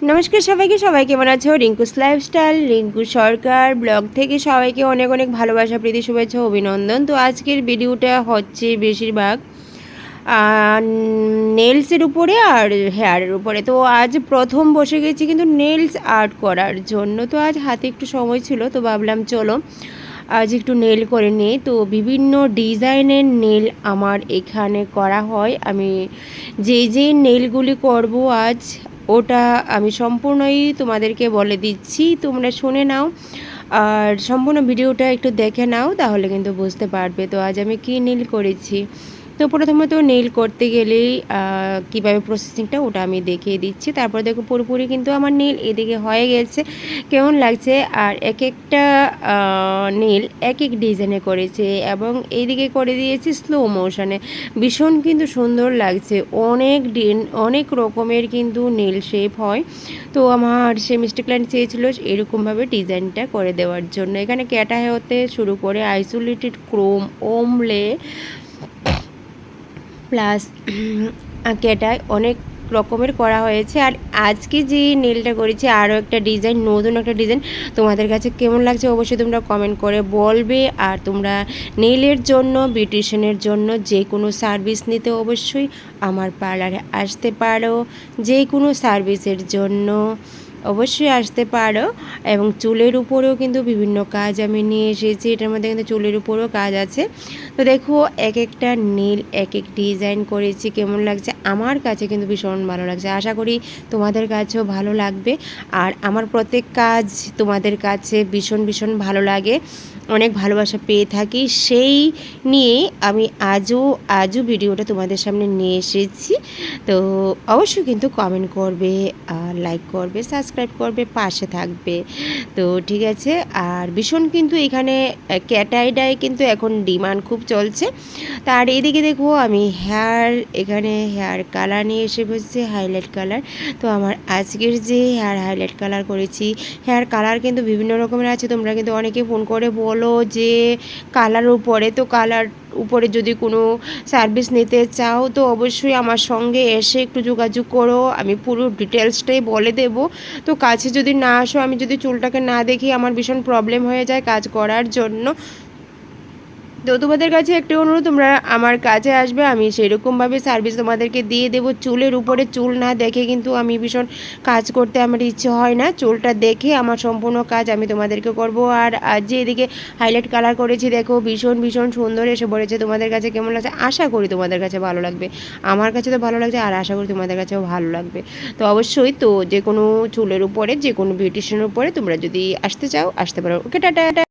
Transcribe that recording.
নমস্কার সবাইকে, সবাই কেমন আছো? রিঙ্কুস লাইফস্টাইল, রিঙ্কু সরকার ব্লগ থেকে সবাইকে অনেক অনেক ভালোবাসা, প্রীতি, শুভেচ্ছা, অভিনন্দন। তো আজকের ভিডিওটা হচ্ছে বেশিরভাগ নেলসের উপরে আর হেয়ারের উপরে। তো আজ প্রথম বসে গেছি কিন্তু নেলস আর্ট করার জন্য। তো আজ হাতে একটু সময় ছিল, তো ভাবলাম চলো আজ একটু নেল করে নিই। তো বিভিন্ন ডিজাইনের নেল আমার এখানে করা হয়। আমি যেই নেলগুলি করব আজ, ওটা আমি সম্পূর্ণই তোমাদেরকে বলে দিচ্ছি, তোমরা শুনে নাও আর সম্পূর্ণ ভিডিওটা একটু দেখে নাও, তাহলে কিন্তু বুঝতে পারবে। তো আজ আমি কী নেল করেছি। তো প্রথমত নেইল করতে গেলেই কীভাবে প্রসেসিংটা ওটা আমি দেখিয়ে দিচ্ছি। তারপর দেখো পুরোপুরি কিন্তু আমার নেইল এদিকে হয়ে গেছে, কেমন লাগছে। আর এক একটা নেইল এক এক ডিজাইনে করেছে এবং এইদিকে করে দিয়েছি স্লো মোশনে। ভীষণ কিন্তু সুন্দর লাগছে। অনেক রকমের কিন্তু নেইল শেপ হয়। তো আমার সে মিষ্টি ক্লায়েন্ট চেয়েছিল এরকমভাবে ডিজাইনটা করে দেওয়ার জন্য। এখানে ক্যাটা হতে শুরু করে আইসোলেটেড ক্রোম, ওমলে প্লাস ক্যাটায় অনেক রকমের করা হয়েছে। আর আজকে যে নেলটা করেছি আরও একটা ডিজাইন, নতুন একটা ডিজাইন। তোমাদের কাছে কেমন লাগছে অবশ্যই তোমরা কমেন্ট করে বলবে। আর তোমরা নেইলের জন্য, বিউটিশিয়ানের জন্য যে কোনো সার্ভিস নিতে অবশ্যই আমার পার্লারে আসতে পারো। যে কোনো সার্ভিসের জন্য অবশ্যই আসতে পারো। এবং চুলের উপরেও কিন্তু বিভিন্ন কাজ আমি নিয়ে এসেছি। এটার মধ্যে কিন্তু চুলের উপরেও কাজ আছে। তো দেখো এক একটা নেল এক এক ডিজাইন করেছি, কেমন লাগছে। আমার কাছে কিন্তু ভীষণ ভালো লাগছে, আশা করি তোমাদের কাছেও ভালো লাগবে। আর আমার প্রত্যেক কাজ তোমাদের কাছে ভীষণ ভীষণ ভালো লাগে, অনেক ভালোবাসা পেয়ে থাকি। সেই নিয়ে আমি আজও ভিডিওটা তোমাদের সামনে নিয়ে এসেছি। তো অবশ্যই কিন্তু কমেন্ট করবে, লাইক করবে, সাবস্ক্রাইব করবে, পাশে থাকবে। তো ঠিক আছে। আর ভীষণ কিন্তু এখানে ক্যাটাইডাই কিন্তু এখন ডিমান্ড খুব চলছে। তার এদিকে দেখো আমি এখানে হেয়ার কালার নিয়ে এসে বসেছি, হাইলাইট কালার। তো আমার আজকের যে হেয়ার হাইলাইট কালার করেছি, হেয়ার কালার কিন্তু বিভিন্ন রকমের আছে। তোমরা কিন্তু অনেকে ফোন করে বলো যে কালার উপরে, তো কালার উপরে যদি কোনো সার্ভিস নিতে চাও তো অবশ্যই আমার সঙ্গে এসে একটু যোগাযোগ করো, আমি পুরো ডিটেলসটাই বলে দেব। তো কাছে যদি না আসো, আমি যদি চুলটাকে না দেখি আমার ভীষণ প্রবলেম হয়ে যায় কাজ করার জন্য। তো তোমাদের কাছে একটি অনুরোধ, তোমরা আমার কাছে আসবে, আমি সেরকমভাবে সার্ভিস তোমাদেরকে দিয়ে দেবো। চুলের উপরে চুল না দেখে কিন্তু আমি ভীষণ কাজ করতে আমার ইচ্ছে হয় না, চুলটা দেখে আমার সম্পূর্ণ কাজ আমি তোমাদেরকে করব। আর যে এদিকে হাইলাইট কালার করেছি দেখো ভীষণ ভীষণ সুন্দর এসে পড়েছে। তোমাদের কাছে কেমন লাগছে আশা করি তোমাদের কাছে ভালো লাগবে। আমার কাছে তো ভালো লাগছে আর আশা করি তোমাদের কাছেও ভালো লাগবে। তো অবশ্যই তো যে কোনো চুলের উপরে, যে কোনো বিউটিশিয়ানের উপরে তোমরা যদি আসতে চাও আসতে পারো। ওকে, টাটা।